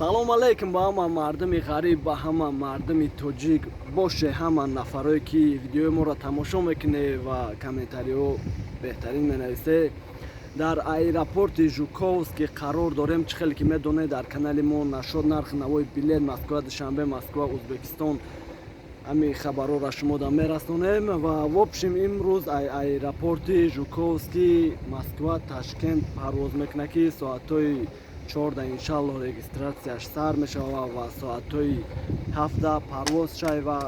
салом алейкум ба ҳама мардуми ғариб, ба ҳама мардуми тоҷик. Боше ҳама нафарое ки видеои моро тамошо мекунед ва комментариҳо беҳтарин менависед. Дар аэропорти Жуковский қарор дорем. Чӣ хеле ки медонед, дар канали мо нашод нархи навои билет Москва Душанбе, Москва Узбекистон ҳамин хабарҳоро шумода мерасонем. Ва в общем имрӯз аэропорти Жуковский Москва Ташкент парвоз мекунад ки соатҳои 14 иншаллоҳ регистратсияш сар мешавад ва соатҳои 17 парвоз шавад ва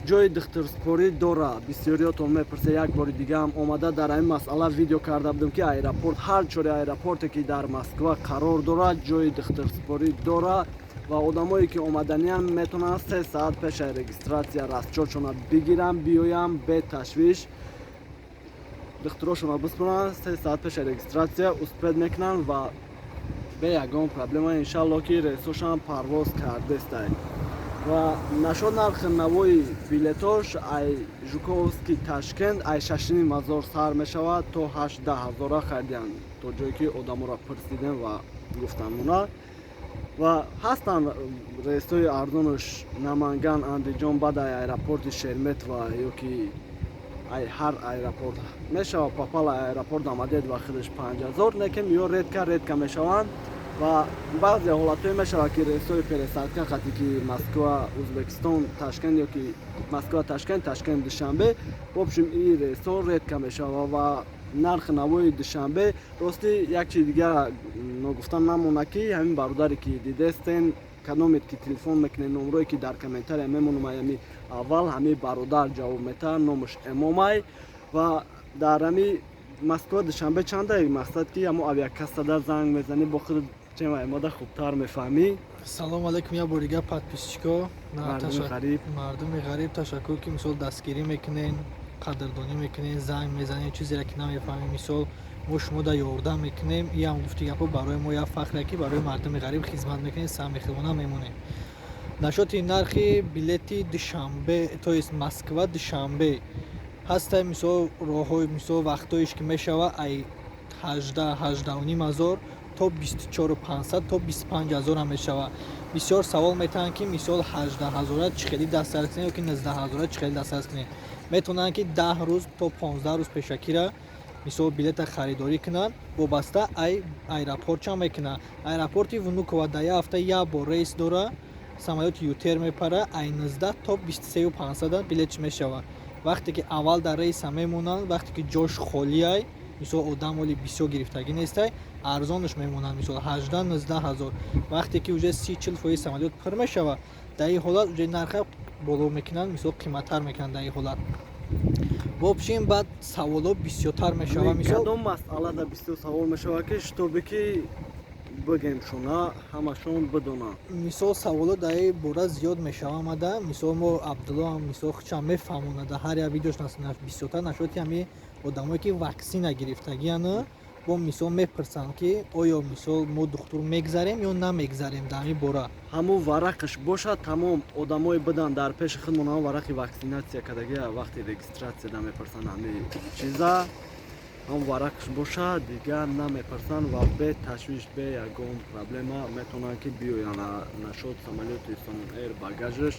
ҷои духтурспорӣ дора. Бисёриётон мепурсед, як бори дига ҳам омада дар ҳамин масъала видео карда будем ки аэропорт, ҳар чори аэропорте ки дар Москва қарор дорад, ҷои духтурспорӣ дора ва одамое ки омаданиянд метавонанд 3 соат пеши регистратсия расчётшона бигиранд, биёянд бе ташвиш. духтурошона биспоранд, 3 соат пеши регистратсия успед мекунанд ва бе ягон проблема иншаллоҳ ки рейсошам парвоз кардестай. ва нашод нархи навои билетош ай Жуковский Ташкент ай 6,500 сар мешавад то 8-10 хардиан, то ҷое ки одаморо пурсидем ва гуфтам муна. ва ҳастанд рейсҳои арзонаш Наманган, Андиҷон, баъд аэропорти Шереметова ё ки ай ҳар аэропорт мешавад. Попал аэропорт омадед ва худаш 5000, лекин ё редка мешаванд ва баъзе ҳолатҳое мешавад ки рейсҳои пересадка хати ки Москва Узбекистон Ташкент ё ки Москва Ташкент, Ташкент Душанбе, в общем ин рейсҳо редка мешавад ва нархи навои Душанбе рости як чиз дига ногуфта намонад ки ҳамин бародаре ки дидестен кадомед ки телефон мекунед, номрое ки дар комментария мемонам, ами аввал ҳамин бародар ҷавоб метавад, номаш Эмомай. ва дар ҳамин Москва Душанбе чанда мақсад ки ҳамо авиакассада занг мезанӣ, бо худат чема мода хубтар мефаҳмӣ. Салом алейкум, я борига подписчико, Мардуми ғариб, ташаккур ки мисол дастгирӣ мекунен, қадрдонӣ мекунен, занг мезанен, чизеро ки намефаҳмем, мисол мо шумода ёрдам мекунем. И ҳам гуфти гапо барои мо як фахре ки барои мардуми ғариб хизмат мекунем, самихона мемонем. Нашоти нархи билети Душанбе, то есть Москва Душанбе ҳаста, мисол роҳҳои мисол вақтоиш ки мешава ай 18,500 то 24,500 то 25,000 ҳам мешава. Бисёр савол метавонанд ки мисол 18,000 чӣ хеле дастарс кунем ё ки 19,000 чӣ хеле дастарс кунем. Метавонанд ки 10 рӯз то 15 рӯз пешакира мисол билета харидорӣ кунанд, вобаста ай аэропортчам мекунанд. Аэропорти Внуково да як ҳафта як бор рейс дора, самолёти ютер мепара, ай 19 то 23,500 билетш мешава. Вақте ки аввал дар рейса мемонанд, вақте ки ҷош холӣ ай, мисол одам оли бисёр гирифтагӣ нестай, арзонаш мемонанд, мисол 18-19,000. вақте ки уже 30-40% самолёт пур мешава, дар ин ҳолат уже нарха боло мекунанд, мисол қиматтар мекунанд дар ин ҳолат. В общем баъд саволо бисёртар мешава. Мисол кадом масъалада бисёр савол мешава ки шутобе ки бигем шуна ҳамашон бидонанд. Мисол саволо дар ин бора зиёд мешава омада. Мисол мо Абдулло ҳам мисол худшам мефаҳмонада ҳар як видеош бисёртар нашоти ҳамин одамое ки ваксина гирифтагианд, бо мисол мепурсанд ки оё мисол мо духтур мегзарем ё намегзарем дар ҳамин бора. ҳамон варақаш бошад, тамом одамое бидан дар пеши худмон ҳамон варақи ваксинатсия кардагӣ вақти регистратсияда мепурсанд ҳамин чиза. ҳам варақаш бошад, дигар намепурсанд ва бе ташвиш, бе ягон проблема метавонанд ки биёянд. Нашод самолёти Sonam Air багажаш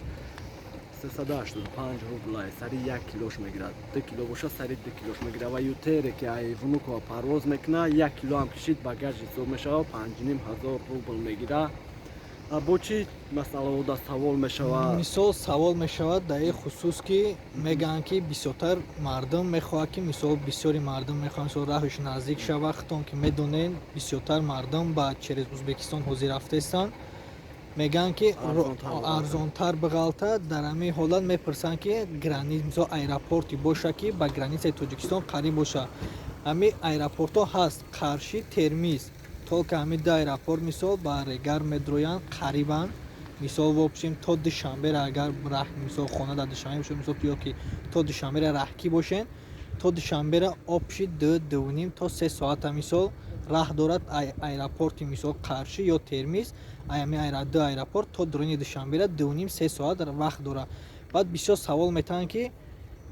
385 рубла сари 1 килош мегирад. 2 кило бошад, сари 2 килош мегирад ва ютере ки ай Внуково парвоз мекунад, 1 кило ҳам кишид, багаж ҳисоб мешавад, 5,500 рубл мегирад. бо чӣ масъалаҳода савол мешавад? Мисол савол мешавад дар ин хусус ки мегӯянд ки бисёртар мардум мехоҳад ки мисол бисёри мардум мехоҳанд мисол раҳош наздик шава. Хутон ки медонед бисёртар мардум ба через Узбекистон ҳозир рафтестанд. Мегӯянд ки арзонтар биғалта. Дар ҳамин ҳолат мепурсанд ки мисол аэропорти боша ки ба границаи Тоҷикистон қариб боша. ҳамин аэропортҳо ҳаст Қарши, Термиз. Толка ҳамин ду аэропорт мисол ба Регар медроянд, қарибанд. мисол в общем то Душанберо агар мисол хона дар Душанбе бошад, мисол ё ки то Душанберо раҳкӣ бошен, то Душанберо обши 2-2,5 то 3 соата мисол раҳ дорад аэропорти мисол Қарши ё Термиз. ҳамин ду аэропорт то дурони Душанберо 2,5-3 соат вақт дорад. баъд бисёр савол метавонанд ки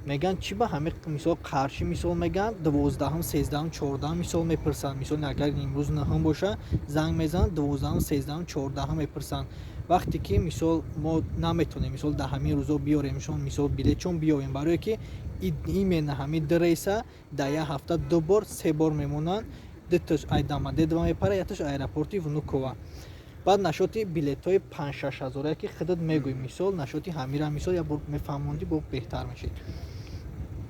меган чӣ ба ҳамин мисол қаршӣ мисол меган 12-ум 13-ум 14-ум мисол мепурсанд. Мисол агар имрӯз 9-ум боша занг мезананд 12-ум 13-ум 14-ум мепурсанд. вақте ки мисол мо наметонем мисол дар ҳамин рӯзо биёремшон мисол билет чон биёвем, барое ки имена ҳамин ду рейса дар як ҳафта 2 бор 3 бор мемонанд. дуташ ай Домодедово мепара, якташ аэропорти Внуково. баъд нашоти билетҳои 5-6 ҳазора ки худат мегӯй мисол нашоти ҳамира мисол як бор мефаҳмонди бо беҳтар мешид.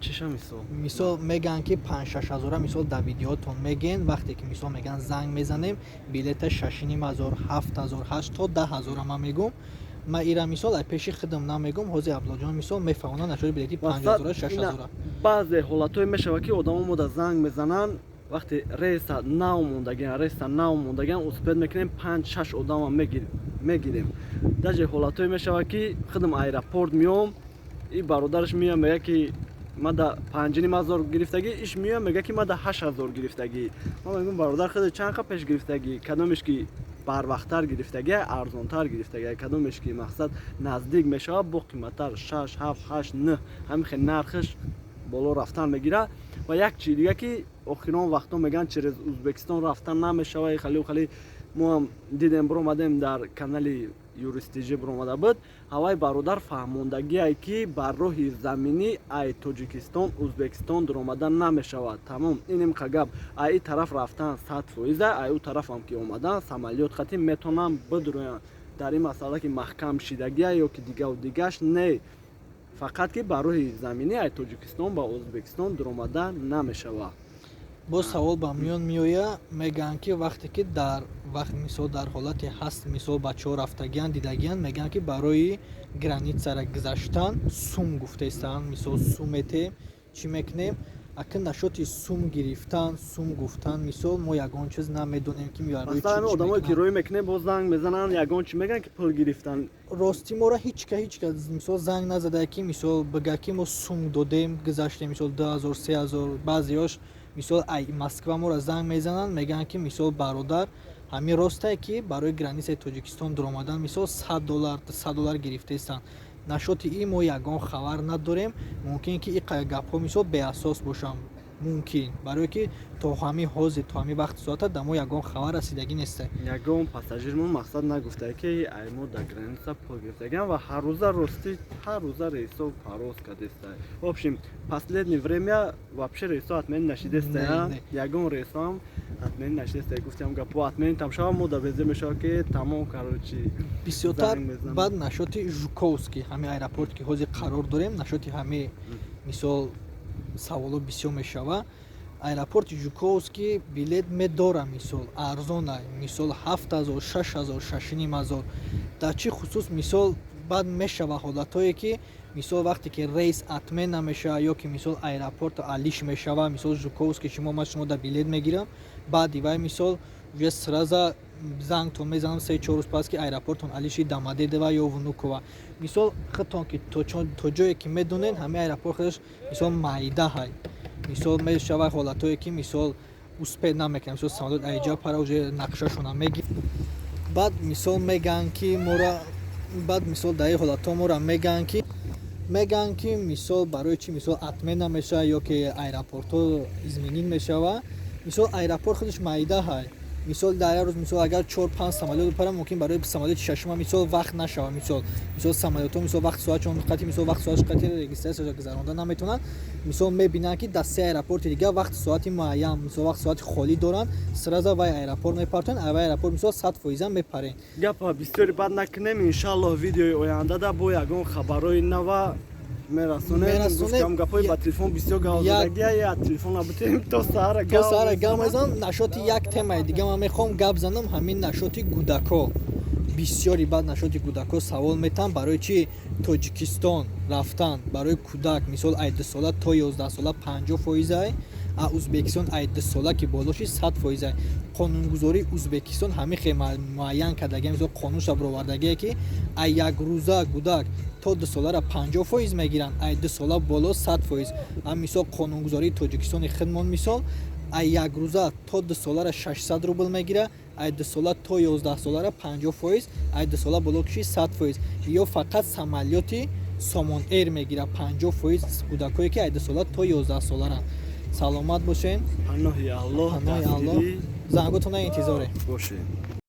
чиша мисол мисол меган ки 5-6 ҳазора мисол дар видеотон мегӯен, вақте ки мисол меган занг мезанем билета 6500 7000 8 то 10000 ман мегӯм. ман ира мисол ай пеши худам намегӯм, ҳозир Абдуллоҷон мисол мефаҳмонад нашоти билети 5000 6000. баъзе ҳолатҳое мешавад ки одамо мода занг мезананд вақте рейса нав мондаган успед мекунем 5-6 одама мегирем. даже ҳолатҳое мешавад ки худам аэропорт меом, и бародараш меояд мега ки мада 5500 гирифтагӣ, иш меояд мега ки мада 8000 гирифтагӣ. ман мегӯям бародар худ чанд қа пеш гирифтагӣ, кадомеш ки барвақтар гирифтагӣ, арзонтар гирифтагӣ, кадомеш ки мақсад наздик мешавад бо қиматтар 6 7 8 9 ҳамин хел нархаш боло рафтан мегирад. ва як чиз дига ки охирон вақто меган через Узбекистон рафтан намешавад. хали мо ҳам дидем биромадем дар канали юристиҷи биромада буд, ҳавай бародар фаҳмондагие ки бар роҳи заминӣ ай Тоҷикистон Узбекистон дуромадан намешавад. тамом инем қа гап. ай и тараф рафтан 100%, ай у тарафам ки омадан самолёт хати метонанд бидуроянд. дар ин масъала ки маҳкам шидагие ё ки дигаву дигаш не, фақат ки бар роҳи заминӣ ай Тоҷикистон ба Узбекистон дуромадан намешавад. боз савол ба миён меояд, мегӯянд ки вақте ки дар вақт мисол дар ҳолати ҳаст мисол бачаҳо рафтагиянд дидагиянд, мегӯянд ки барои границара гузаштан сум гуфтаистанд. мисол сумете чӣ мекунем, акн нашоти сум гирифтан сум гуфтан мисол мо ягон чиз намедонем ки масалан одамое ки рӯй мекунем бо занг мезананд ягон чӣ мегӯянд ки пул гирифтан. рости мора ҳеҷ кас мисол занг назада ки мисол бигӯяд ки мо сум додем гузаштем мисол 2000 3000. баъзеҳош мисол ай Москва мора занг мезананд, мегӯянд ки мисол бародар ҳамин ростае ки барои границаи Тоҷикистон дуромадан мисол $100 гирифтаистанд. нашоти ин мо ягон хабар надорем. мумкин ки ин гапҳо мисол беасос бошанд, мумкин, барое ки то ҳамин ҳозир то ҳамин вақти соата да мо ягон хабар расидагӣ нестае. ягон пассажирмон мақсад нагуфтае ки ай мо дар граница пул гирифтагиам ва ҳаррӯза ростӣ ҳаррӯза рейсо парвоз кардестае. в общем последнее время вообще рейсо отменӣ нашидестая, ягон рейсоам отменӣ нашидестая. гуфтам гапо отменӣ там шава мо давезе мешавад ки тамом короче бисёртар баъд нашоти Жуковский ҳамин аэропорт ки ҳозир қарор дорем, нашоти ҳамин мисол саволо бисёр мешавад. аэропорти Жуковский билет медора мисол арзона мисол 7000 6000 6500. дар чӣ хусус мисол баъд мешава ҳолатҳое ки мисол вақте ки рейс атмен намешавад ё ки мисол аэропорт алиш мешава, мисол Жуковский шумо да билет мегирам, баъди вай мисол уже сразу зангтон мезанам 3-4 рӯз пас ки аэропортон алиши Домодедово ё Внуково. мисол худтон ки то ҷое ки медонен ҳамин аэропорт худаш мисол майда ҳай. мисол мешава ҳолатҳое ки мисол успед намекунем, мисол самолёт айҷа пара уже нақшашона мегир. баъд мисол мегӯянд ки мора баъд мисол дар ин ҳолатҳо мора мегӯянд ки мисол барои чӣ мисол атмен намешавад ё ки аэропортҳо изменин мешавад. мисол аэропорт худаш майда ҳай. мисол дар як рӯз мисол агар 4-5 самолёт бипара, мумкин барои самолёти шашума мисол вақт нашавад. мисол самолётҳо мисол вақти соатшон қати мисол вақти соаташ қати регистратсияша гузаронда наметавонанд. мисол мебинанд ки дар 3 аэропорти дига вақти соати муайян мисол вақти соати холӣ доранд, сразу вай аэропорт мепартоянд, вай аэропорт мисол 100% мепарен. гапа бисёри бад накунем, иншаллоҳ видеои ояндада бо ягон хабарои нава мерасонем. гуфтам гапои ба телефон бисёр гавзадагия телефона бутем то саҳара гап мезанам. нашоти як темаи дига ман мехоҳам гап занам, ҳамин нашоти кӯдако. бисёри баъд нашоти кӯдако савол метаванд барои чӣ Тоҷикистон рафтан барои кӯдак мисол ай 2 сола то 11 сола 50%, а Узбекистон ай 2 сола ки болоши 100%. қонунгузории Узбекистон ҳамин хел муайян кардагия мисол қонунша бировардагие ки ай як рӯза кӯдак то 2 солара 50% мегиранд, ай 2 сола боло 100%. ам мисол қонунгузории Тоҷикистони худмон мисол ай як рӯза то 2 солара 600 рубл мегира, ай 2 сола то 11 солара 50%, ай 2 сола боло киши 100%. ё фақат самолёти сомон эр мегира 50% кӯдакое ки 18 сола то 11 соларанд. Саломат бошен. паноҳи аллоҳ Паноҳи Аллоҳ. дафтири Занготона интизоре. бошед.